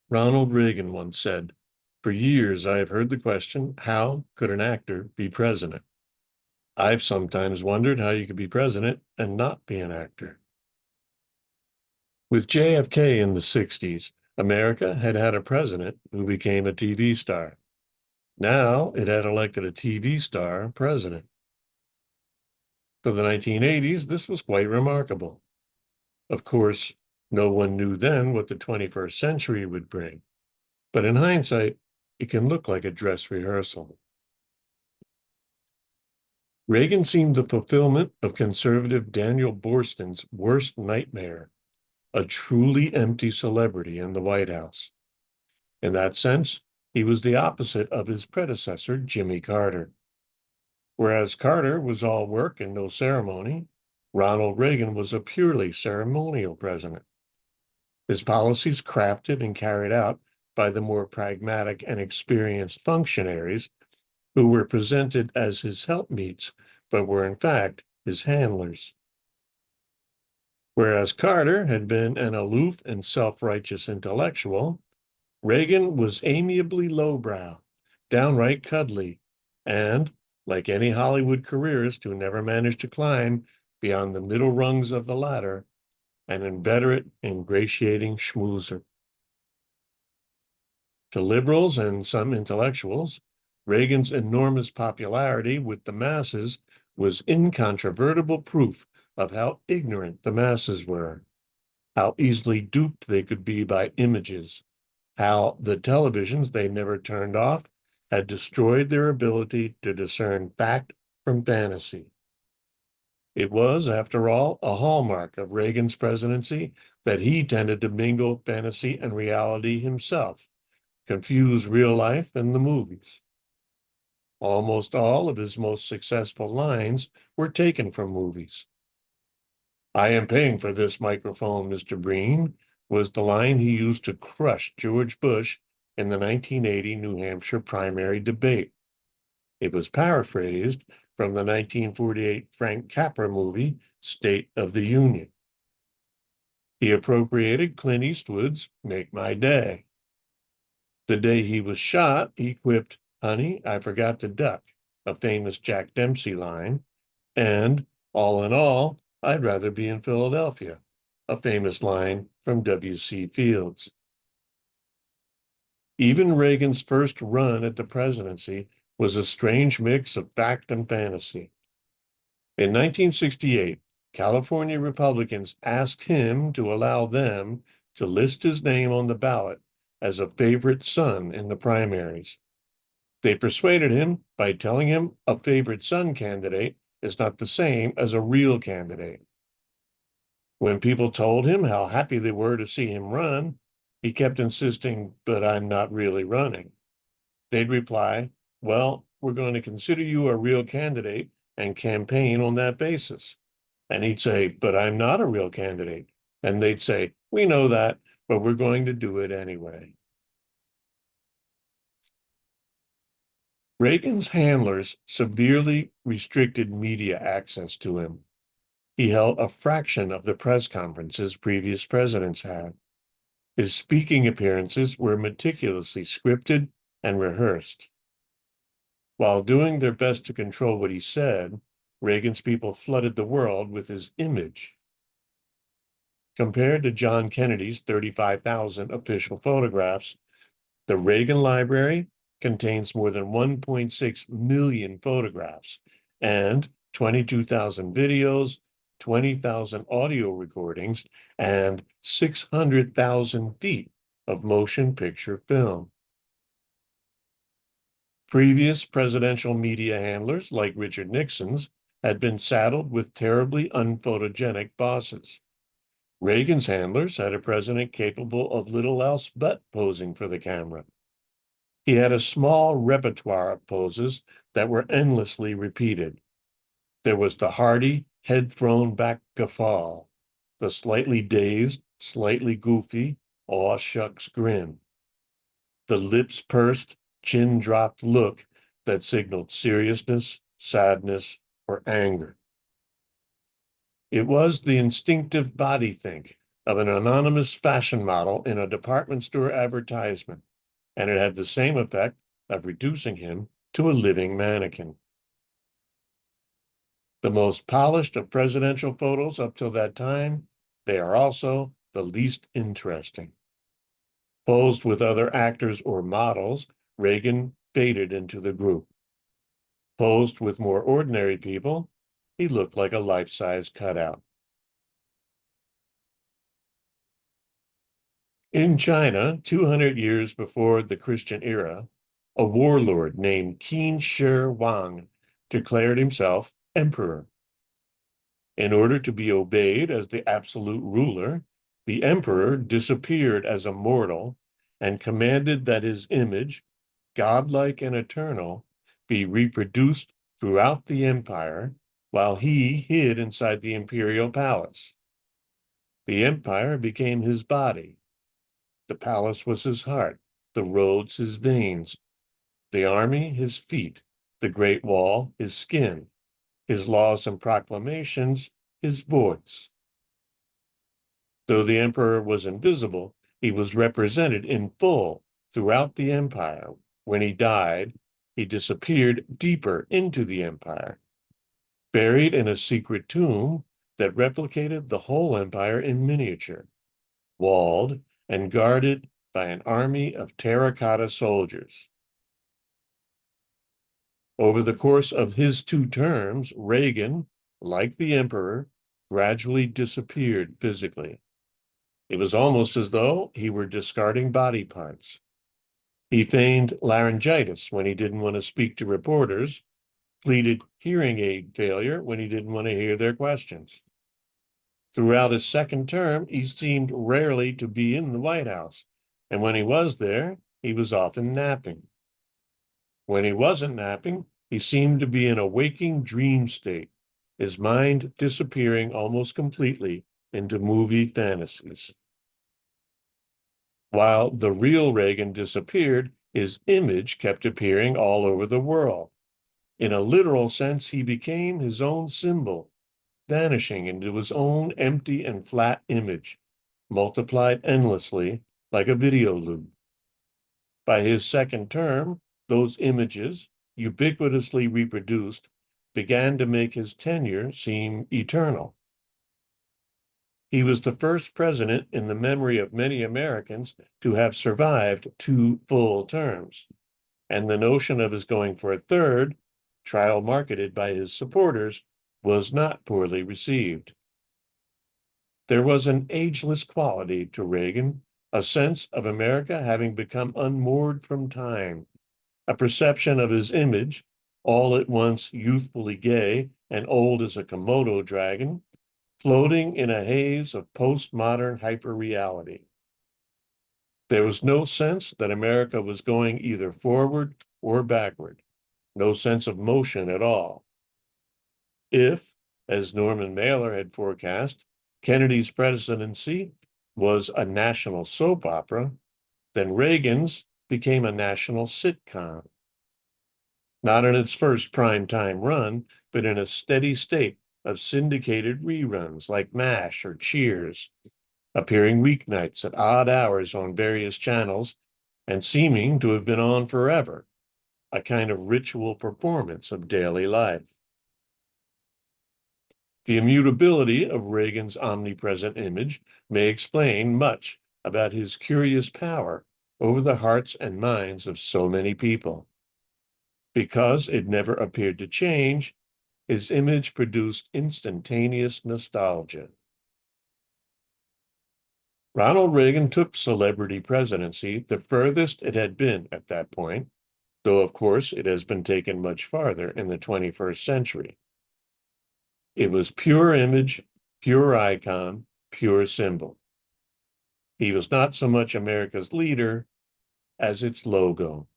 Ronald Reagan once said, "For years I have heard the question, how could an actor be president? I've sometimes wondered how you could be president and not be an actor." With JFK in the 60s, America had had a president who became a TV star. Now it had elected a TV star president. For the 1980s, this was quite remarkable. Of course, no one knew then what the 21st century would bring. But in hindsight, it can look like a dress rehearsal. Reagan seemed the fulfillment of conservative Daniel Boorstin's worst nightmare, a truly empty celebrity in the White House. In that sense, he was the opposite of his predecessor, Jimmy Carter. Whereas Carter was all work and no ceremony, Ronald Reagan was a purely ceremonial president. His policies crafted and carried out by the more pragmatic and experienced functionaries who were presented as his helpmeets, but were in fact his handlers. Whereas Carter had been an aloof and self-righteous intellectual, Reagan was amiably lowbrow, downright cuddly, and, like any Hollywood careerist who never managed to climb beyond the middle rungs of the ladder, an inveterate, ingratiating schmoozer. To liberals and some intellectuals, Reagan's enormous popularity with the masses was incontrovertible proof of how ignorant the masses were, how easily duped they could be by images, how the televisions they never turned off had destroyed their ability to discern fact from fantasy. It was, after all, a hallmark of Reagan's presidency that he tended to mingle fantasy and reality himself, confuse real life and the movies. Almost all of his most successful lines were taken from movies. "I am paying for this microphone, Mr. Breen," was the line he used to crush George Bush in the 1980 New Hampshire primary debate. It was paraphrased from the 1948 Frank Capra movie, State of the Union. He appropriated Clint Eastwood's Make My Day. The day he was shot, he quipped, "Honey, I forgot to duck," a famous Jack Dempsey line, and all in all, I'd rather be in Philadelphia, a famous line from W.C. Fields. Even Reagan's first run at the presidency was a strange mix of fact and fantasy. In 1968, California Republicans asked him to allow them to list his name on the ballot as a favorite son in the primaries. They persuaded him by telling him a favorite son candidate is not the same as a real candidate. When people told him how happy they were to see him run, he kept insisting, "But I'm not really running." They'd reply, "Well, we're going to consider you a real candidate and campaign on that basis." And he'd say, "But I'm not a real candidate." And they'd say, "We know that, but we're going to do it anyway." Reagan's handlers severely restricted media access to him. He held a fraction of the press conferences previous presidents had. His speaking appearances were meticulously scripted and rehearsed. While doing their best to control what he said, Reagan's people flooded the world with his image. Compared to John Kennedy's 35,000 official photographs, the Reagan Library contains more than 1.6 million photographs and 22,000 videos, 20,000 audio recordings, and 600,000 feet of motion picture film. Previous presidential media handlers, like Richard Nixon's, had been saddled with terribly unphotogenic bosses. Reagan's handlers had a president capable of little else but posing for the camera. He had a small repertoire of poses that were endlessly repeated. There was the hearty, head thrown back guffaw, the slightly dazed, slightly goofy, aw shucks grin, the lips pursed, chin dropped look that signaled seriousness, sadness, or anger. It was the instinctive body think, of an anonymous fashion model in a department store advertisement, and it had the same effect of reducing him to a living mannequin. The most polished of presidential photos up till that time, they are also the least interesting. Posed with other actors or models, Reagan faded into the group. Posed with more ordinary people, he looked like a life-size cutout. In China, 200 years before the Christian era, a warlord named Qin Shi Huang declared himself emperor. In order to be obeyed as the absolute ruler, the emperor disappeared as a mortal and commanded that his image, godlike and eternal, be reproduced throughout the empire while he hid inside the imperial palace. The empire became his body. The palace was his heart, the roads his veins, the army his feet, the great wall his skin, his laws and proclamations his voice. Though the emperor was invisible, he was represented in full throughout the empire. When he died, he disappeared deeper into the empire, buried in a secret tomb that replicated the whole empire in miniature, walled and guarded by an army of terracotta soldiers. Over the course of his 2 terms, Reagan, like the emperor, gradually disappeared physically. It was almost as though he were discarding body parts. He feigned laryngitis when he didn't want to speak to reporters, pleaded hearing aid failure when he didn't want to hear their questions. Throughout his 2nd term, he seemed rarely to be in the White House, and when he was there, he was often napping. When he wasn't napping, he seemed to be in a waking dream state, his mind disappearing almost completely into movie fantasies. While the real Reagan disappeared, his image kept appearing all over the world. In a literal sense, he became his own symbol, vanishing into his own empty and flat image, multiplied endlessly like a video loop. By his 2nd term, those images, ubiquitously reproduced, began to make his tenure seem eternal. He was the first president in the memory of many Americans to have survived 2 full terms, and the notion of his going for a third, trial marketed by his supporters, was not poorly received. There was an ageless quality to Reagan, a sense of America having become unmoored from time, a perception of his image, all at once youthfully gay and old as a Komodo dragon, floating in a haze of postmodern hyperreality. There was no sense that America was going either forward or backward, no sense of motion at all. If, as Norman Mailer had forecast, Kennedy's presidency was a national soap opera, then Reagan's became a national sitcom. Not in its first prime-time run, but in a steady state of syndicated reruns like MASH or Cheers, appearing weeknights at odd hours on various channels and seeming to have been on forever, a kind of ritual performance of daily life. The immutability of Reagan's omnipresent image may explain much about his curious power over the hearts and minds of so many people. Because it never appeared to change, his image produced instantaneous nostalgia. Ronald Reagan took celebrity presidency the furthest it had been at that point, though of course it has been taken much farther in the 21st century. It was pure image, pure icon, pure symbol. He was not so much America's leader as its logo.